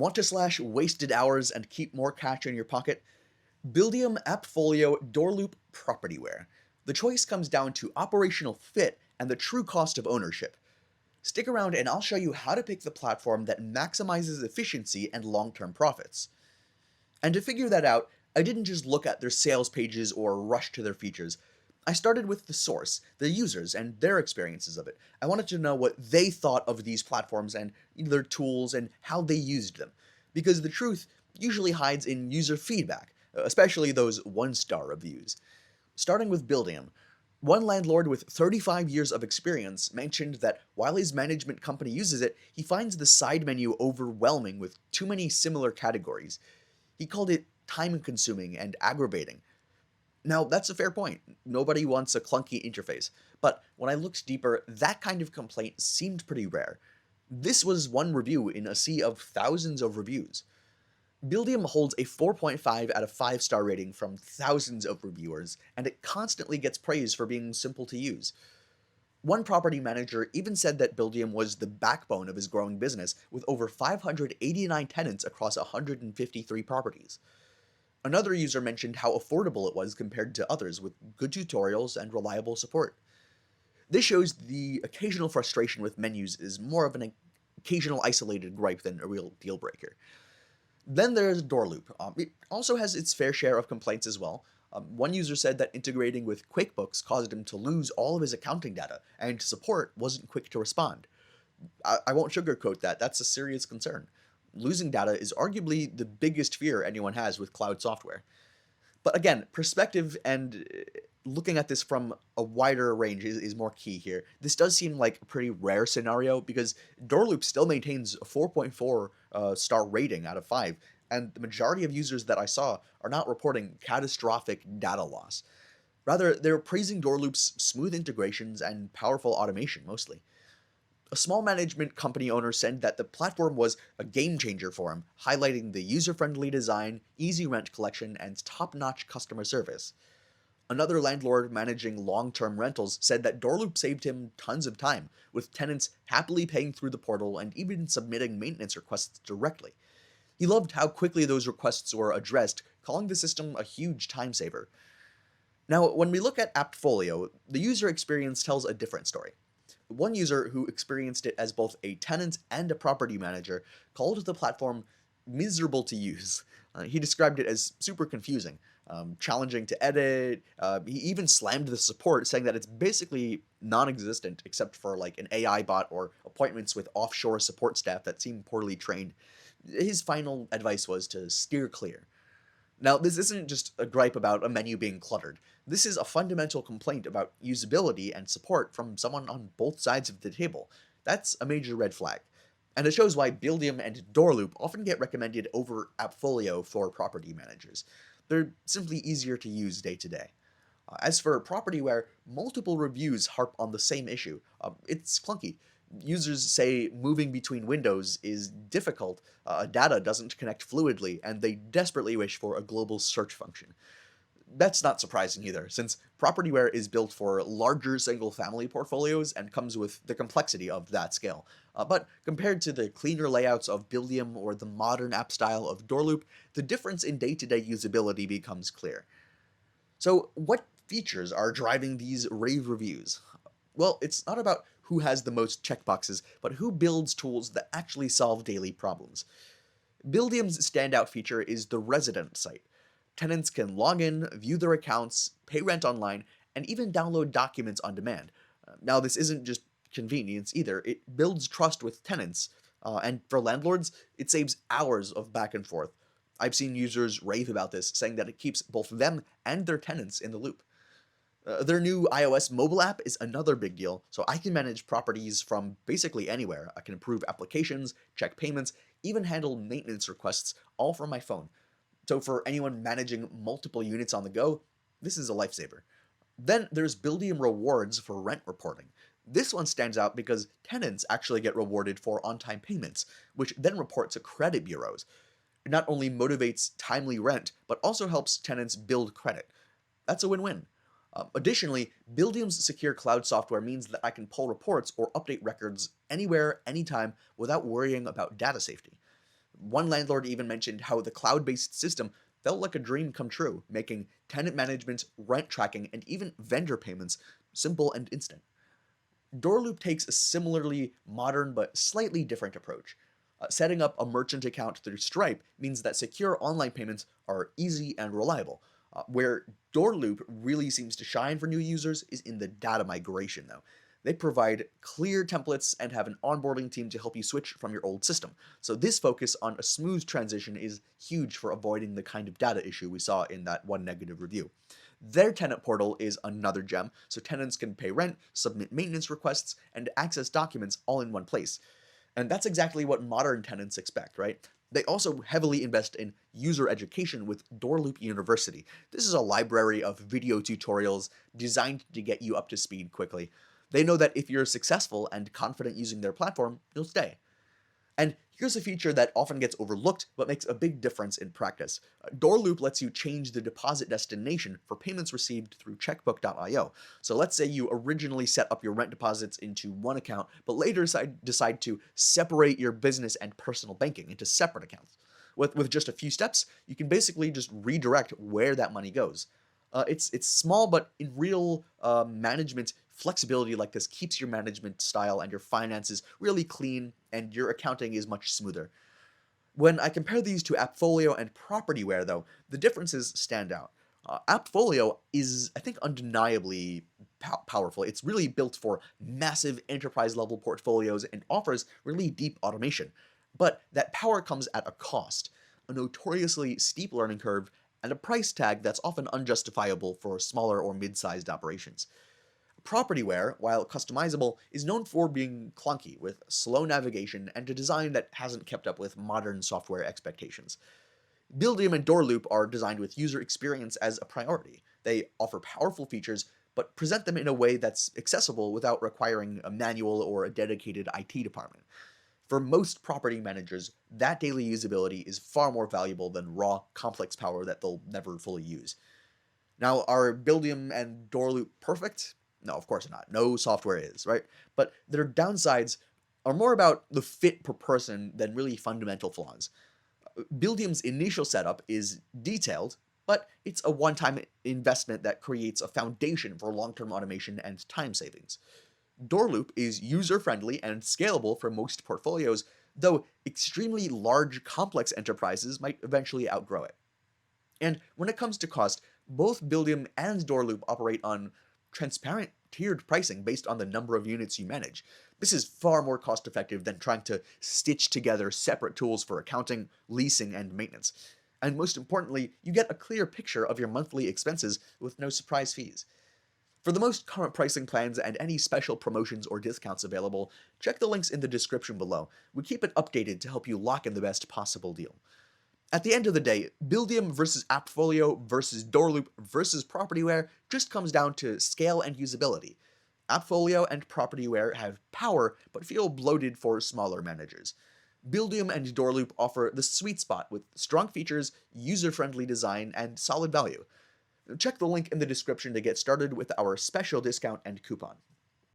Want to slash wasted hours and keep more cash in your pocket? Buildium, Appfolio, Doorloop, Propertyware. The choice comes down to operational fit and the true cost of ownership. Stick around and I'll show you how to pick the platform that maximizes efficiency and long-term profits. And to figure that out, I didn't just look at their sales pages or rush to their features. I started with the source, the users, and their experiences of it. I wanted to know what they thought of these platforms and their tools and how they used them. Because the truth usually hides in user feedback, especially those one-star reviews. Starting with Buildium, one landlord with 35 years of experience mentioned that while his management company uses it, he finds the side menu overwhelming with too many similar categories. He called it time-consuming and aggravating. Now, that's a fair point. Nobody wants a clunky interface. But when I looked deeper, that kind of complaint seemed pretty rare. This was one review in a sea of thousands of reviews. Buildium holds a 4.5 out of 5-star rating from thousands of reviewers, and it constantly gets praise for being simple to use. One property manager even said that Buildium was the backbone of his growing business, with over 589 tenants across 153 properties. Another user mentioned how affordable it was compared to others, with good tutorials and reliable support. This shows the occasional frustration with menus is more of an occasional isolated gripe than a real deal breaker. Then there's Doorloop. It also has its fair share of complaints as well. One user said that integrating with QuickBooks caused him to lose all of his accounting data, and support wasn't quick to respond. I won't sugarcoat that, that's a serious concern. Losing data is arguably the biggest fear anyone has with cloud software. But again, perspective and looking at this from a wider range is more key here. This does seem like a pretty rare scenario because Doorloop still maintains a 4.4 star rating out of 5, and the majority of users that I saw are not reporting catastrophic data loss. Rather, they're praising Doorloop's smooth integrations and powerful automation mostly. A small management company owner said that the platform was a game changer for him, highlighting the user-friendly design, easy rent collection, and top-notch customer service. Another landlord managing long-term rentals said that Doorloop saved him tons of time, with tenants happily paying through the portal and even submitting maintenance requests directly. He loved how quickly those requests were addressed, calling the system a huge time saver. Now, when we look at Appfolio, the user experience tells a different story. One user who experienced it as both a tenant and a property manager called the platform miserable to use. He described it as super confusing, challenging to edit. He even slammed the support, saying that it's basically non-existent except for like an AI bot or appointments with offshore support staff that seem poorly trained. His final advice was to steer clear. Now, this isn't just a gripe about a menu being cluttered. This is a fundamental complaint about usability and support from someone on both sides of the table. That's a major red flag. And it shows why Buildium and Doorloop often get recommended over Appfolio for property managers. They're simply easier to use day to day. As for Propertyware, multiple reviews harp on the same issue. It's clunky. Users say moving between windows is difficult, data doesn't connect fluidly, and they desperately wish for a global search function. That's not surprising either, since Propertyware is built for larger single-family portfolios and comes with the complexity of that scale. But compared to the cleaner layouts of Buildium or the modern app style of Doorloop, the difference in day-to-day usability becomes clear. So what features are driving these rave reviews? Well, it's not about who has the most checkboxes, but who builds tools that actually solve daily problems. Buildium's standout feature is the resident site. Tenants can log in, view their accounts, pay rent online, and even download documents on demand. Now, this isn't just convenience either, it builds trust with tenants, and for landlords, it saves hours of back and forth. I've seen users rave about this, saying that it keeps both them and their tenants in the loop. Their new iOS mobile app is another big deal, so I can manage properties from basically anywhere. I can approve applications, check payments, even handle maintenance requests, all from my phone. So for anyone managing multiple units on the go, this is a lifesaver. Then there's Buildium Rewards for rent reporting. This one stands out because tenants actually get rewarded for on-time payments, which then report to credit bureaus. It not only motivates timely rent, but also helps tenants build credit. That's a win-win. Additionally, Buildium's secure cloud software means that I can pull reports or update records anywhere, anytime, without worrying about data safety. One landlord even mentioned how the cloud-based system felt like a dream come true, making tenant management, rent tracking, and even vendor payments simple and instant. Doorloop takes a similarly modern but slightly different approach. Setting up a merchant account through Stripe means that secure online payments are easy and reliable. Where Doorloop really seems to shine for new users is in the data migration, though. They provide clear templates and have an onboarding team to help you switch from your old system. So this focus on a smooth transition is huge for avoiding the kind of data issue we saw in that one negative review. Their tenant portal is another gem, so tenants can pay rent, submit maintenance requests, and access documents all in one place. And that's exactly what modern tenants expect, right? They also heavily invest in user education with Doorloop University. This is a library of video tutorials designed to get you up to speed quickly. They know that if you're successful and confident using their platform, you'll stay. And here's a feature that often gets overlooked but makes a big difference in practice. Doorloop lets you change the deposit destination for payments received through checkbook.io. So let's say you originally set up your rent deposits into one account, but later decide to separate your business and personal banking into separate accounts. With just a few steps, you can basically just redirect where that money goes. It's small, but in real management, flexibility like this keeps your management style and your finances really clean, and your accounting is much smoother. When I compare these to Appfolio and Propertyware, though, the differences stand out. Appfolio is, I think, undeniably powerful. It's really built for massive enterprise-level portfolios and offers really deep automation. But that power comes at a cost, a notoriously steep learning curve, and a price tag that's often unjustifiable for smaller or mid-sized operations. Propertyware, while customizable, is known for being clunky, with slow navigation and a design that hasn't kept up with modern software expectations. Buildium and Doorloop are designed with user experience as a priority. They offer powerful features, but present them in a way that's accessible without requiring a manual or a dedicated IT department. For most property managers, that daily usability is far more valuable than raw, complex power that they'll never fully use. Now, are Buildium and Doorloop perfect? No, of course not. No software is, right? But their downsides are more about the fit per person than really fundamental flaws. Buildium's initial setup is detailed, but it's a one-time investment that creates a foundation for long-term automation and time savings. Doorloop is user-friendly and scalable for most portfolios, though extremely large, complex enterprises might eventually outgrow it. And when it comes to cost, both Buildium and Doorloop operate on transparent tiered pricing based on the number of units you manage. This is far more cost effective than trying to stitch together separate tools for accounting, leasing, and maintenance. And most importantly, you get a clear picture of your monthly expenses with no surprise fees. For the most current pricing plans and any special promotions or discounts available, check the links in the description below. We keep it updated to help you lock in the best possible deal. At the end of the day, Buildium versus Appfolio versus Doorloop versus Propertyware just comes down to scale and usability. Appfolio and Propertyware have power but feel bloated for smaller managers. Buildium and Doorloop offer the sweet spot with strong features, user-friendly design, and solid value. Check the link in the description to get started with our special discount and coupon.